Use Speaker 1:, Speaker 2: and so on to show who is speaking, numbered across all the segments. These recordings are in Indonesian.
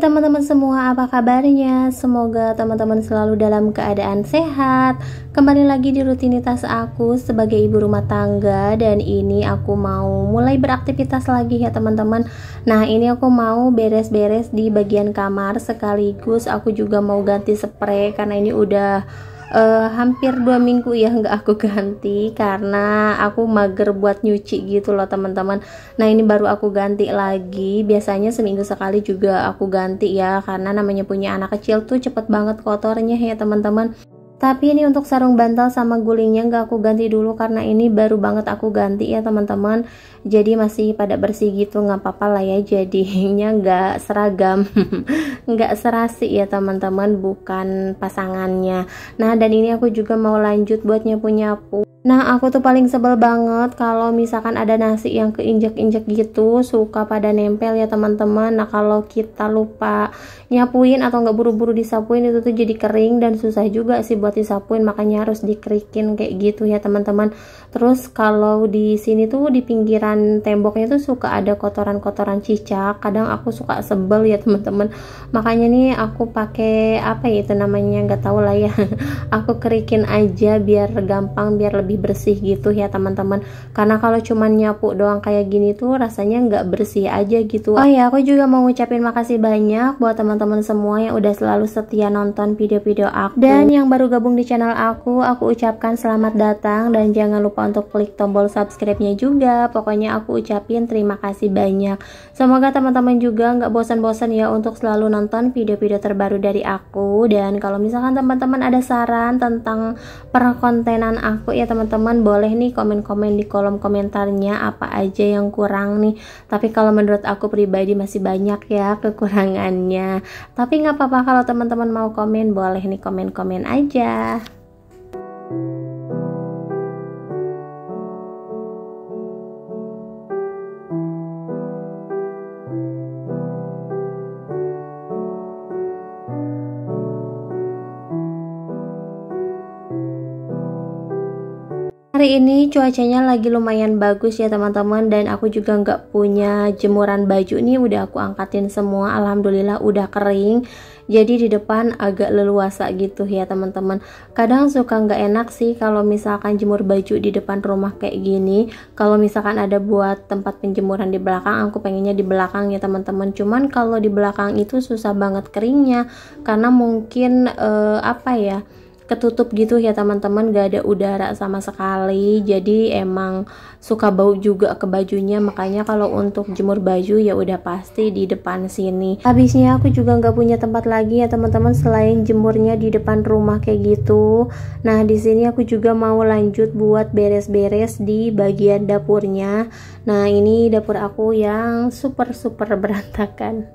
Speaker 1: teman-teman semua, apa kabarnya? Semoga teman-teman selalu dalam keadaan sehat. Kembali lagi di rutinitas aku sebagai ibu rumah tangga. Dan ini aku mau mulai beraktivitas lagi ya teman-teman. Nah ini aku mau beres-beres di bagian kamar. Sekaligus aku juga mau ganti spray karena ini udah hampir 2 minggu ya nggak aku ganti karena aku mager buat nyuci gitu loh teman-teman. Nah ini baru aku ganti lagi. Biasanya seminggu sekali juga aku ganti ya, karena namanya punya anak kecil tuh cepet banget kotornya ya teman-teman. Tapi ini untuk sarung bantal sama gulingnya nggak aku ganti dulu karena ini baru banget aku ganti ya teman-teman. Jadi masih pada bersih gitu, nggak apa-apa lah ya, jadinya nggak seragam nggak serasi ya teman-teman, bukan pasangannya. Nah dan ini aku juga mau lanjut buat nyapu-nyapu. Nah aku tuh paling sebel banget kalau misalkan ada nasi yang keinjek-injek gitu, suka pada nempel ya teman-teman. Nah kalau kita lupa nyapuin atau nggak buru-buru disapuin, itu tuh jadi kering dan susah juga sih buat disapuin, makanya harus dikerikin kayak gitu ya teman-teman. Terus kalau di sini tuh di pinggiran temboknya tuh suka ada kotoran-kotoran cicak, kadang aku suka sebel ya teman-teman. Makanya nih aku pakai apa ya itu namanya, nggak tahu lah ya aku kerikin aja biar gampang, biar lebih bersih gitu ya teman-teman. Karena kalau cuman nyapu doang kayak gini tuh rasanya nggak bersih aja gitu. Oh ya, aku juga mau ngucapin makasih banyak buat teman-teman semua yang udah selalu setia nonton video-video aku, dan yang baru gabung di channel aku ucapkan selamat datang dan jangan lupa untuk klik tombol subscribe-nya juga. Pokoknya aku ucapin terima kasih banyak. Semoga teman-teman juga nggak bosan-bosan ya untuk selalu nonton video-video terbaru dari aku. Dan kalau misalkan teman-teman ada saran tentang perkontenan aku ya teman-teman, boleh nih komen-komen di kolom komentarnya apa aja yang kurang nih. Tapi kalau menurut aku pribadi masih banyak ya kekurangannya. Tapi nggak apa-apa, kalau teman-teman mau komen boleh nih, komen-komen aja. Hari ini cuacanya lagi lumayan bagus ya teman-teman, dan aku juga nggak punya jemuran baju nih, udah aku angkatin semua, alhamdulillah udah kering. Jadi di depan agak leluasa gitu ya teman-teman. Kadang suka nggak enak sih kalau misalkan jemur baju di depan rumah kayak gini. Kalau misalkan ada buat tempat penjemuran di belakang, aku pengennya di belakang ya teman-teman. Cuman kalau di belakang itu susah banget keringnya karena mungkin apa ya, ketutup gitu ya teman-teman, gak ada udara sama sekali, jadi emang suka bau juga ke bajunya. Makanya kalau untuk jemur baju ya udah pasti di depan sini. Habisnya aku juga nggak punya tempat lagi ya teman-teman selain jemurnya di depan rumah kayak gitu. Nah di sini aku juga mau lanjut buat beres-beres di bagian dapurnya. Nah ini dapur aku yang super berantakan.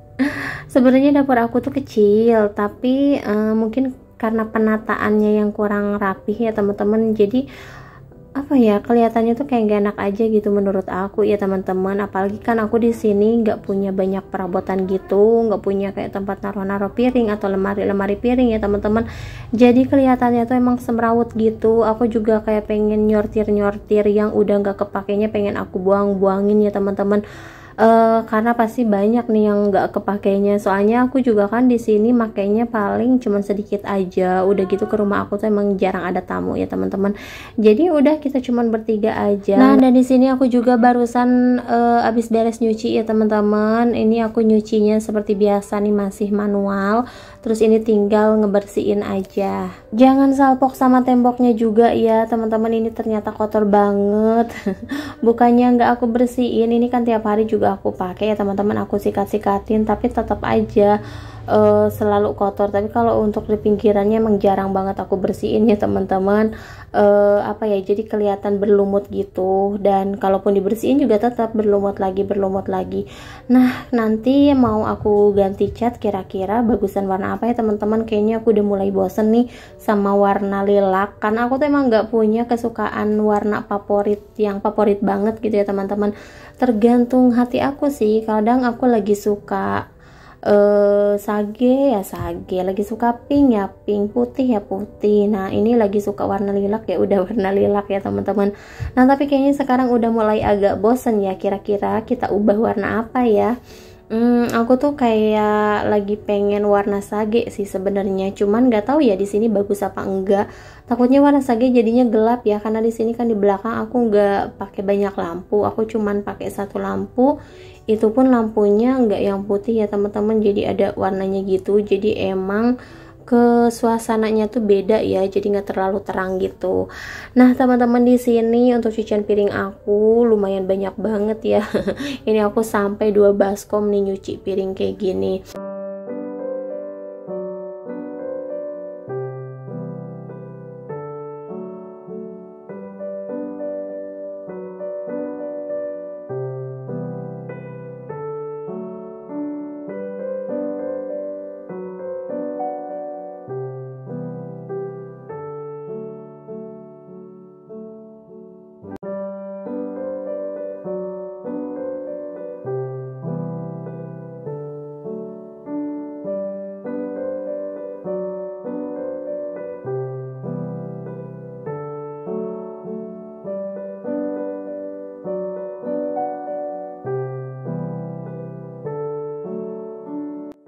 Speaker 1: Sebenarnya dapur aku tuh kecil, tapi mungkin karena penataannya yang kurang rapih ya teman-teman, jadi apa ya, kelihatannya tuh kayak gak enak aja gitu menurut aku ya teman-teman. Apalagi kan aku di sini nggak punya banyak perabotan gitu, nggak punya kayak tempat naruh piring atau lemari piring ya teman-teman. Jadi kelihatannya tuh emang semrawut gitu. Aku juga kayak pengen nyortir yang udah nggak kepakainya, pengen aku buangin ya teman-teman. Karena pasti banyak nih yang nggak kepakainya. Soalnya aku juga kan di sini makainya paling cuman sedikit aja. Udah gitu ke rumah aku tuh emang jarang ada tamu ya teman-teman. Jadi udah kita cuman bertiga aja. Nah dan di sini aku juga barusan abis beres nyuci ya teman-teman. Ini aku nyucinya seperti biasa nih, masih manual. Terus ini tinggal ngebersihin aja. Jangan salpok sama temboknya juga ya teman-teman, ini ternyata kotor banget. Bukannya nggak aku bersihin, ini kan tiap hari juga aku pakai ya teman-teman, aku sikat-sikatin, tapi tetap aja selalu kotor. Tapi kalau untuk di pinggirannya emang jarang banget aku bersihin ya teman-teman. Apa ya, jadi kelihatan berlumut gitu, dan kalaupun dibersihin juga tetap berlumut lagi. Nah nanti mau aku ganti cat, kira-kira bagusan warna apa ya teman-teman. Kayaknya aku udah mulai bosen nih sama warna lilac, karena aku tuh emang nggak punya kesukaan warna favorit yang favorit banget gitu ya teman-teman. Tergantung hati aku sih, kadang aku lagi suka sage ya sage, lagi suka pink ya pink, putih ya putih. Nah ini lagi suka warna lilac ya udah warna lilac ya teman-teman. Nah tapi kayaknya sekarang udah mulai agak bosen ya, kira-kira kita ubah warna apa ya. Aku tuh kayak lagi pengen warna sage sih sebenarnya, cuman nggak tahu ya di sini bagus apa enggak. Takutnya warna sage jadinya gelap ya, karena di sini kan di belakang aku nggak pakai banyak lampu, aku cuman pakai satu lampu. Itu pun lampunya nggak yang putih ya teman-teman, jadi ada warnanya gitu. Jadi emang ke suasananya tuh beda ya, jadi nggak terlalu terang gitu. Nah teman-teman, di sini untuk cucian piring aku lumayan banyak banget ya. Ini aku sampai 2 baskom nih nyuci piring kayak gini.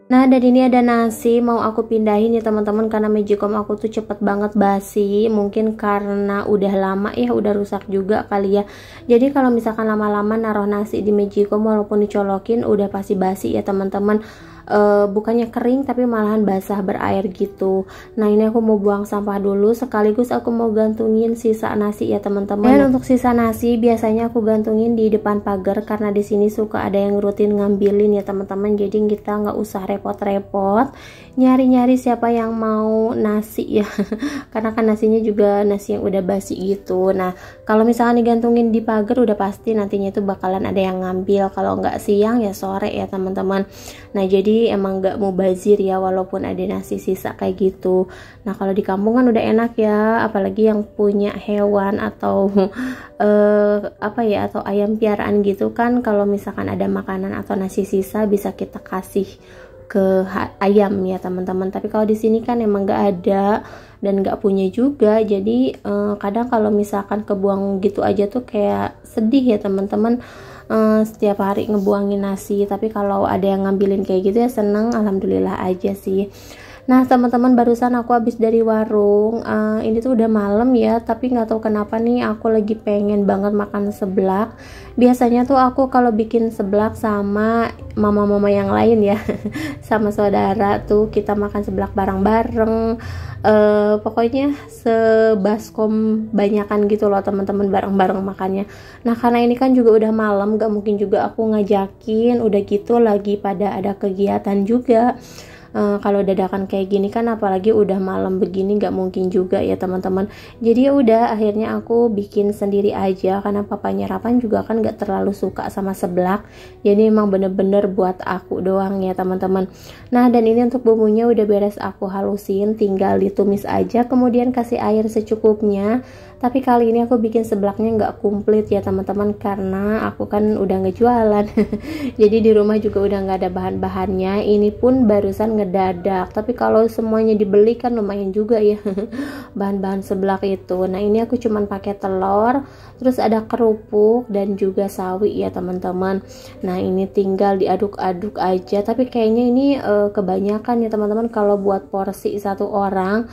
Speaker 1: Nah, dan ini ada nasi mau aku pindahin ya teman-teman, karena magicom aku tuh cepet banget basi. Mungkin karena udah lama ya, udah rusak juga kali ya. Jadi kalau misalkan lama-lama naruh nasi di magicom walaupun dicolokin udah pasti basi ya teman-teman. Bukannya kering tapi malahan basah berair gitu. Nah ini aku mau buang sampah dulu, sekaligus aku mau gantungin sisa nasi ya teman-teman. Dan untuk sisa nasi biasanya aku gantungin di depan pagar, karena di sini suka ada yang rutin ngambilin ya teman-teman. Jadi kita nggak usah repot-repot nyari-nyari siapa yang mau nasi ya. Karena kan nasinya juga nasi yang udah basi gitu. Nah kalau misalkan digantungin di pagar udah pasti nantinya itu bakalan ada yang ngambil. Kalau nggak siang ya sore ya teman-teman. Nah jadi emang nggak mau bazir ya, walaupun ada nasi sisa kayak gitu. Nah kalau di kampung kan udah enak ya, apalagi yang punya hewan atau apa ya, atau ayam piaraan gitu kan, kalau misalkan ada makanan atau nasi sisa bisa kita kasih ke ayam ya teman-teman. Tapi kalau di sini kan emang nggak ada dan nggak punya juga, jadi kadang kalau misalkan kebuang gitu aja tuh kayak sedih ya teman-teman. Setiap hari ngebuangin nasi, tapi kalau ada yang ngambilin kayak gitu ya seneng, alhamdulillah aja sih. Nah teman-teman, barusan aku habis dari warung. Ini tuh udah malam ya, tapi nggak tahu kenapa nih aku lagi pengen banget makan seblak. Biasanya tuh aku kalau bikin seblak sama mama-mama yang lain ya, sama saudara tuh kita makan seblak bareng-bareng. Pokoknya sebaskom banyakan gitu loh teman-teman, bareng-bareng makannya. Nah karena ini kan juga udah malam, gak mungkin juga aku ngajakin, udah gitu lagi pada ada kegiatan juga. Kalau dadakan kayak gini kan, apalagi udah malam begini, nggak mungkin juga ya teman-teman. Jadi ya udah, akhirnya aku bikin sendiri aja, karena papanya Rapan juga kan nggak terlalu suka sama seblak. Jadi emang bener-bener buat aku doang ya teman-teman. Nah dan ini untuk bumbunya udah beres aku halusin, tinggal ditumis aja, kemudian kasih air secukupnya. Tapi kali ini aku bikin seblaknya nggak komplit ya teman-teman, karena aku kan udah ngejualan. Jadi di rumah juga udah nggak ada bahan-bahannya. Ini pun barusan ngedadak, tapi kalau semuanya dibeli kan lumayan juga ya bahan-bahan seblak itu. Nah ini aku cuman pakai telur, terus ada kerupuk dan juga sawi ya teman-teman. Nah ini tinggal diaduk-aduk aja, tapi kayaknya ini kebanyakan ya teman-teman kalau buat porsi satu orang.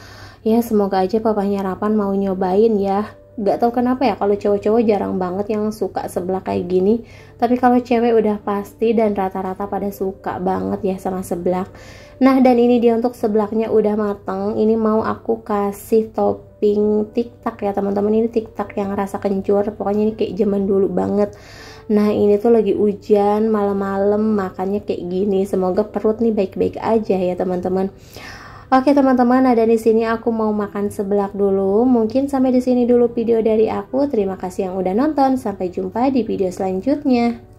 Speaker 1: Ya semoga aja papanya Rapan mau nyobain ya. Gak tahu kenapa ya, kalau cowok-cowok jarang banget yang suka seblak kayak gini. Tapi kalau cewek udah pasti, dan rata-rata pada suka banget ya sama seblak. Nah dan ini dia untuk seblaknya udah mateng. Ini mau aku kasih topping tiktak ya teman-teman. Ini tiktak yang rasa kencur. Pokoknya ini kayak zaman dulu banget. Nah ini tuh lagi hujan malam-malam makannya kayak gini. Semoga perut nih baik-baik aja ya teman-teman. Oke teman-teman, ada di sini aku mau makan seblak dulu. Mungkin sampai di sini dulu video dari aku. Terima kasih yang udah nonton. Sampai jumpa di video selanjutnya.